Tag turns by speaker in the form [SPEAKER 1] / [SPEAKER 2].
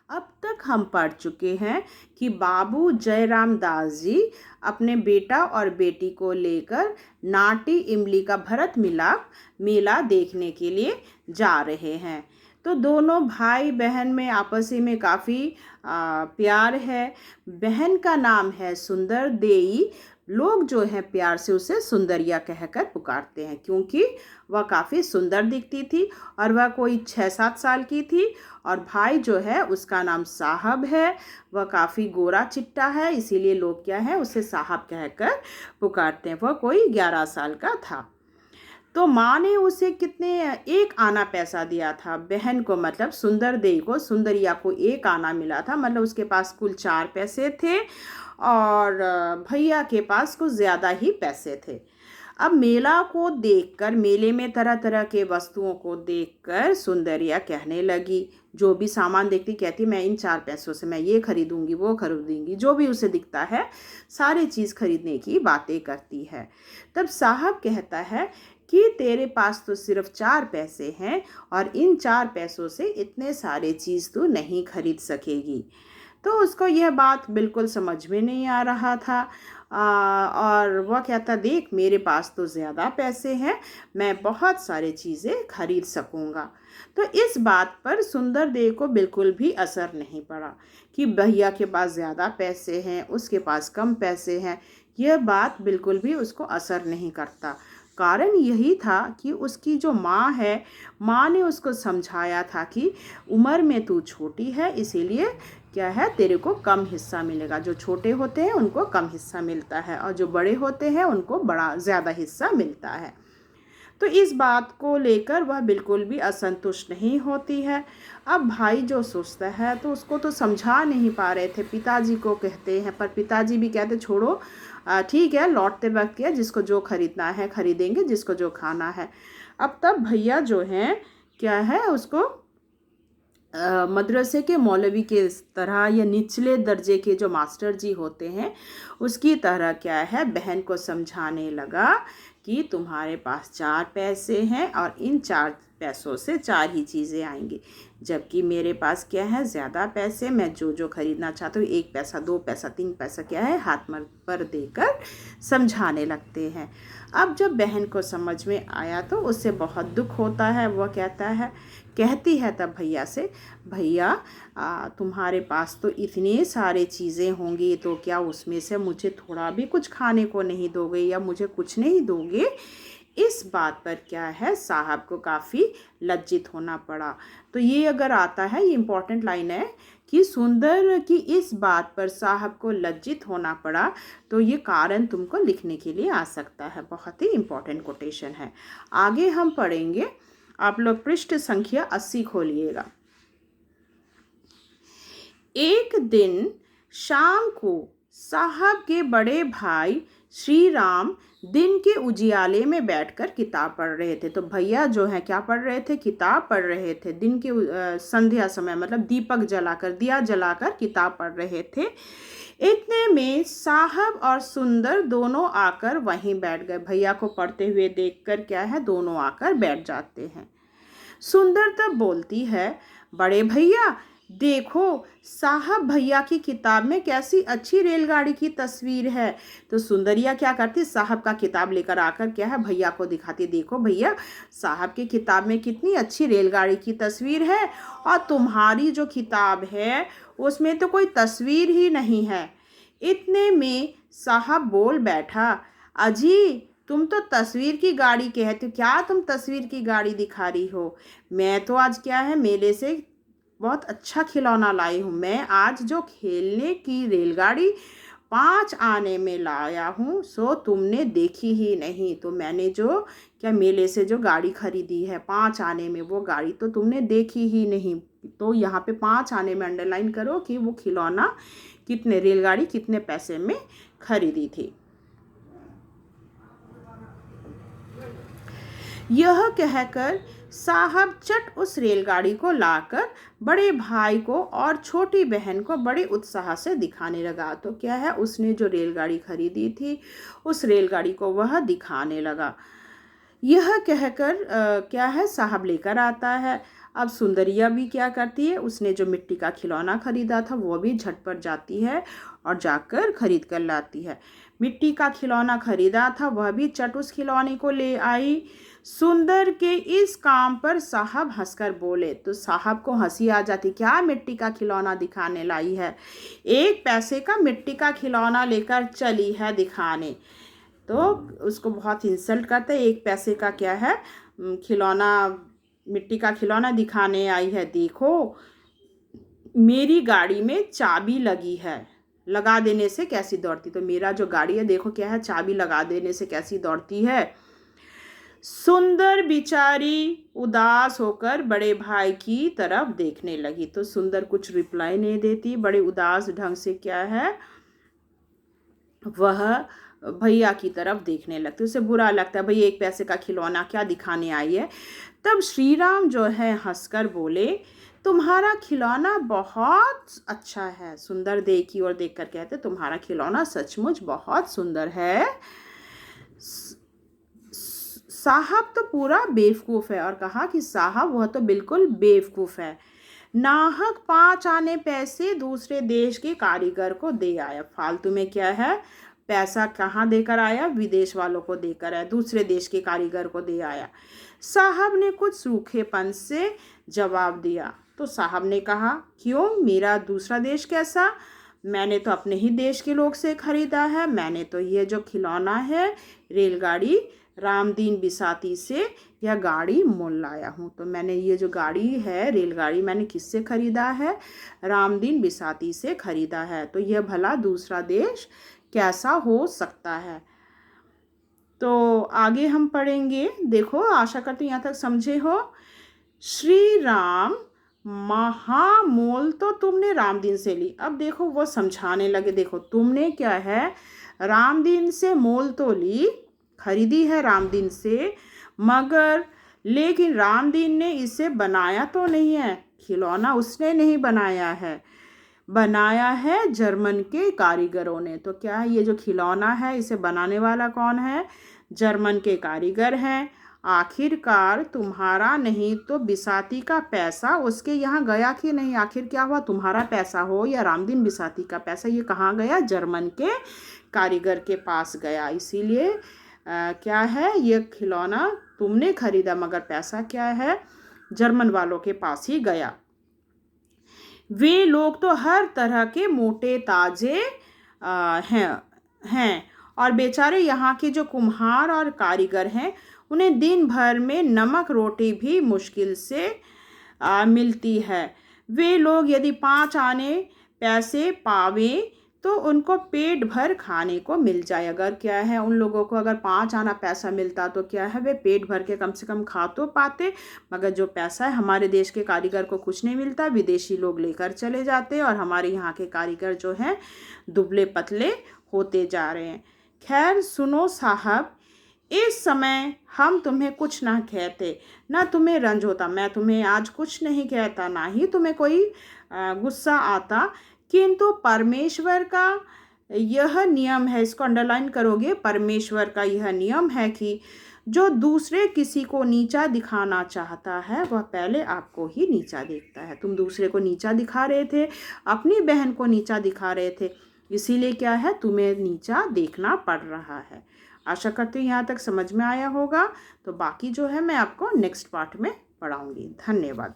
[SPEAKER 1] अब तक हम पढ़ चुके हैं कि बाबू जयराम दास जी अपने बेटा और बेटी को लेकर नाटी इमली का भरत मिलाप मेला देखने के लिए जा रहे हैं। तो दोनों भाई बहन में आपसी में काफ़ी प्यार है। बहन का नाम है सुंदर देई। लोग जो है प्यार से उसे सुंदरिया कहकर पुकारते हैं, क्योंकि वह काफ़ी सुंदर दिखती थी और वह कोई 6-7 साल की थी। और भाई जो है उसका नाम साहब है, वह काफ़ी गोरा चिट्टा है, इसीलिए लोग क्या है उसे साहब कहकर पुकारते हैं। वह कोई 11 साल का था। तो माँ ने उसे कितने 1 आना पैसा दिया था बहन को, मतलब सुंदर देई को, सुंदरिया को 1 आना मिला था। मतलब उसके पास कुल 4 पैसे थे और भैया के पास कुछ ज़्यादा ही पैसे थे। अब मेला को देखकर, मेले में तरह तरह के वस्तुओं को देखकर सुंदरिया कहने लगी, जो भी सामान देखती कहती मैं इन 4 पैसों से मैं ये खरीदूंगी वो खरीदूंगी, जो भी उसे दिखता है सारी चीज़ खरीदने की बातें करती है। तब साहब कहता है कि तेरे पास तो सिर्फ 4 पैसे हैं और इन 4 पैसों से इतने सारे चीज़ तू नहीं खरीद सकेगी। तो उसको यह बात बिल्कुल समझ में नहीं आ रहा था। और वह कहता देख मेरे पास तो ज़्यादा पैसे हैं, मैं बहुत सारी चीज़ें खरीद सकूँगा। तो इस बात पर सुंदर देव को बिल्कुल भी असर नहीं पड़ा कि भैया के पास ज़्यादा पैसे हैं उसके पास कम पैसे हैं। यह बात बिल्कुल भी उसको असर नहीं करता। कारण यही था कि उसकी जो माँ है, माँ ने उसको समझाया था कि उम्र में तू छोटी है, इसीलिए क्या है तेरे को कम हिस्सा मिलेगा। जो छोटे होते हैं उनको कम हिस्सा मिलता है और जो बड़े होते हैं उनको बड़ा ज़्यादा हिस्सा मिलता है। तो इस बात को लेकर वह बिल्कुल भी असंतुष्ट नहीं होती है। अब भाई जो सोचता है तो उसको तो समझा नहीं पा रहे थे, पिताजी को कहते हैं, पर पिताजी भी कहते छोड़ो, ठीक है लौटते वक्त क्या जिसको जो खरीदना है खरीदेंगे, जिसको जो खाना है। अब तब भैया जो हैं क्या है उसको मदरसे के मौलवी के तरह या निचले दर्जे के जो मास्टर जी होते हैं उसकी तरह क्या है बहन को समझाने लगा कि तुम्हारे पास 4 पैसे हैं और इन 4 पैसों से 4 ही चीज़ें आएंगी, जबकि मेरे पास क्या है ज़्यादा पैसे, मैं जो जो खरीदना चाहता हूँ 1 पैसा 2 पैसा 3 पैसा क्या है हाथ पर देकर समझाने लगते हैं। अब जब बहन को समझ में आया तो उससे बहुत दुख होता है। वह कहती है तब भैया से, भैया तुम्हारे पास तो इतने सारे चीज़ें होंगी तो क्या उसमें से मुझे थोड़ा भी कुछ खाने को नहीं दोगे या मुझे कुछ नहीं दोगे। इस बात पर क्या है साहब को काफ़ी लज्जित होना पड़ा। तो ये अगर आता है, ये इम्पॉर्टेंट लाइन है कि सुंदर की इस बात पर साहब को लज्जित होना पड़ा, तो ये कारण तुमको लिखने के लिए आ सकता है। बहुत ही इम्पॉर्टेंट कोटेशन है। आगे हम पढ़ेंगे, आप लोग पृष्ठ संख्या 80 खोलिएगा। एक दिन शाम को साहब के बड़े भाई श्री राम दिन के उजियाले में बैठकर किताब पढ़ रहे थे। तो भैया जो है क्या पढ़ रहे थे, किताब पढ़ रहे थे। दिन के संध्या समय, मतलब दीपक जलाकर, दिया जलाकर किताब पढ़ रहे थे। इतने में साहब और सुंदर दोनों आकर वहीं बैठ गए। भैया को पढ़ते हुए देखकर क्या है दोनों आकर बैठ जाते हैं। सुंदर तब बोलती है, बड़े भैया देखो साहब भैया की किताब में कैसी अच्छी रेलगाड़ी की तस्वीर है। तो सुंदरिया क्या करती, साहब का किताब लेकर आकर क्या है भैया को दिखाती, देखो भैया साहब की किताब में कितनी अच्छी रेलगाड़ी की तस्वीर है और तुम्हारी जो किताब है उसमें तो कोई तस्वीर ही नहीं है। इतने में साहब बोल बैठा, अजी तुम तो तस्वीर की गाड़ी कहते हो, क्या तुम तस्वीर की गाड़ी दिखा रही हो। मैं तो आज क्या है मेले से बहुत अच्छा खिलौना लाई हूँ। मैं आज जो खेलने की रेलगाड़ी 5 आने में लाया हूँ सो तुमने देखी ही नहीं। तो मैंने जो क्या मेले से जो गाड़ी खरीदी है 5 आने में, वो गाड़ी तो तुमने देखी ही नहीं। तो यहाँ पे 5 आने में अंडरलाइन करो कि वो खिलौना कितने, रेलगाड़ी कितने पैसे में खरीदी थी। यह कहकर साहब चट उस रेलगाड़ी को लाकर बड़े भाई को और छोटी बहन को बड़े उत्साह से दिखाने लगा। तो क्या है उसने जो रेलगाड़ी खरीदी थी उस रेलगाड़ी को वह दिखाने लगा। यह कहकर क्या है साहब लेकर आता है। अब सुंदरिया भी क्या करती है, उसने जो मिट्टी का खिलौना खरीदा था वो भी झटपट जाती है और जाकर खरीद कर लाती है। मिट्टी का खिलौना खरीदा था वह भी चट उस खिलौने को ले आई। सुंदर के इस काम पर साहब हंसकर बोले, तो साहब को हंसी आ जाती, क्या मिट्टी का खिलौना दिखाने लाई है, 1 पैसे का मिट्टी का खिलौना लेकर चली है दिखाने। तो उसको बहुत इंसल्ट करते, 1 पैसे का क्या है खिलौना, मिट्टी का खिलौना दिखाने आई है, देखो मेरी गाड़ी में चाबी लगी है, लगा देने से कैसी दौड़ती, तो मेरा जो गाड़ी है देखो क्या है, चाबी लगा देने से कैसी दौड़ती है। सुंदर बेचारी उदास होकर बड़े भाई की तरफ देखने लगी। तो सुंदर कुछ रिप्लाई नहीं देती, बड़े उदास ढंग से क्या है वह भैया की तरफ देखने लगती, उसे बुरा लगता है, भाई 1 पैसे का खिलौना क्या दिखाने आई है। तब श्री राम जो है हंसकर बोले, तुम्हारा खिलौना बहुत अच्छा है। सुंदर देखी और देखकर कहते, तुम्हारा खिलौना सचमुच बहुत सुंदर है। साहब तो पूरा बेवकूफ़ है, और कहा कि साहब वह तो बिल्कुल बेवकूफ़ है, नाहक 5 आने पैसे दूसरे देश के कारीगर को दे आया। फालतू में क्या है, पैसा कहाँ देकर आया, विदेश वालों को देकर आया, दूसरे देश के कारीगर को दे आया। साहब ने कुछ सूखेपन से जवाब दिया। तो साहब ने कहा, क्यों, मेरा दूसरा देश कैसा, मैंने तो अपने ही देश के लोग से ख़रीदा है, मैंने तो ये जो खिलौना है रेलगाड़ी रामदीन बिसाती से यह गाड़ी मोल लाया हूँ। तो मैंने ये जो गाड़ी है रेलगाड़ी मैंने किससे ख़रीदा है, रामदीन बिसाती से ख़रीदा है, तो यह भला दूसरा देश कैसा हो सकता है। तो आगे हम पढ़ेंगे, देखो आशा करती हूँ यहाँ तक समझे हो। श्री राम, महामोल तो तुमने रामदीन से ली। अब देखो वो समझाने लगे, देखो तुमने क्या है रामदीन से मोल तो ली, खरीदी है रामदीन से, मगर लेकिन रामदीन ने इसे बनाया तो नहीं है, खिलौना उसने नहीं बनाया है, बनाया है जर्मन के कारीगरों ने। तो क्या है, ये जो खिलौना है इसे बनाने वाला कौन है, जर्मन के कारीगर हैं। आखिरकार तुम्हारा नहीं तो बिसाती का पैसा उसके यहाँ गया कि नहीं, आखिर क्या हुआ, तुम्हारा पैसा हो या रामदीन बिसाती का पैसा, ये कहाँ गया, जर्मन के कारीगर के पास गया। इसीलिए क्या है, ये खिलौना तुमने खरीदा मगर पैसा क्या है, जर्मन वालों के पास ही गया। वे लोग तो हर तरह के मोटे ताजे हैं और बेचारे यहाँ के जो कुम्हार और कारीगर हैं उन्हें दिन भर में नमक रोटी भी मुश्किल से मिलती है। वे लोग यदि 5 आने पैसे पावें तो उनको पेट भर खाने को मिल जाए। अगर क्या है, उन लोगों को अगर 5 आना पैसा मिलता तो क्या है, वे पेट भर के कम से कम खा तो पाते, मगर जो पैसा है हमारे देश के कारीगर को कुछ नहीं मिलता, विदेशी लोग लेकर चले जाते और हमारे यहाँ के कारीगर जो हैं दुबले पतले होते जा रहे हैं। खैर सुनो साहब, इस समय हम तुम्हें कुछ ना कहते, ना तुम्हें रंज होता, मैं तुम्हें आज कुछ नहीं कहता, ना ही तुम्हें कोई गुस्सा आता, किंतु परमेश्वर का यह नियम है, इसको अंडरलाइन करोगे, परमेश्वर का यह नियम है कि जो दूसरे किसी को नीचा दिखाना चाहता है वह पहले आपको ही नीचा देखता है। तुम दूसरे को नीचा दिखा रहे थे, अपनी बहन को नीचा दिखा रहे थे, इसीलिए क्या है, तुम्हें नीचा देखना पड़ रहा है। आशा करती हूँ यहाँ तक समझ में आया होगा। तो बाकी जो है मैं आपको नेक्स्ट पार्ट में पढ़ाऊँगी। धन्यवाद।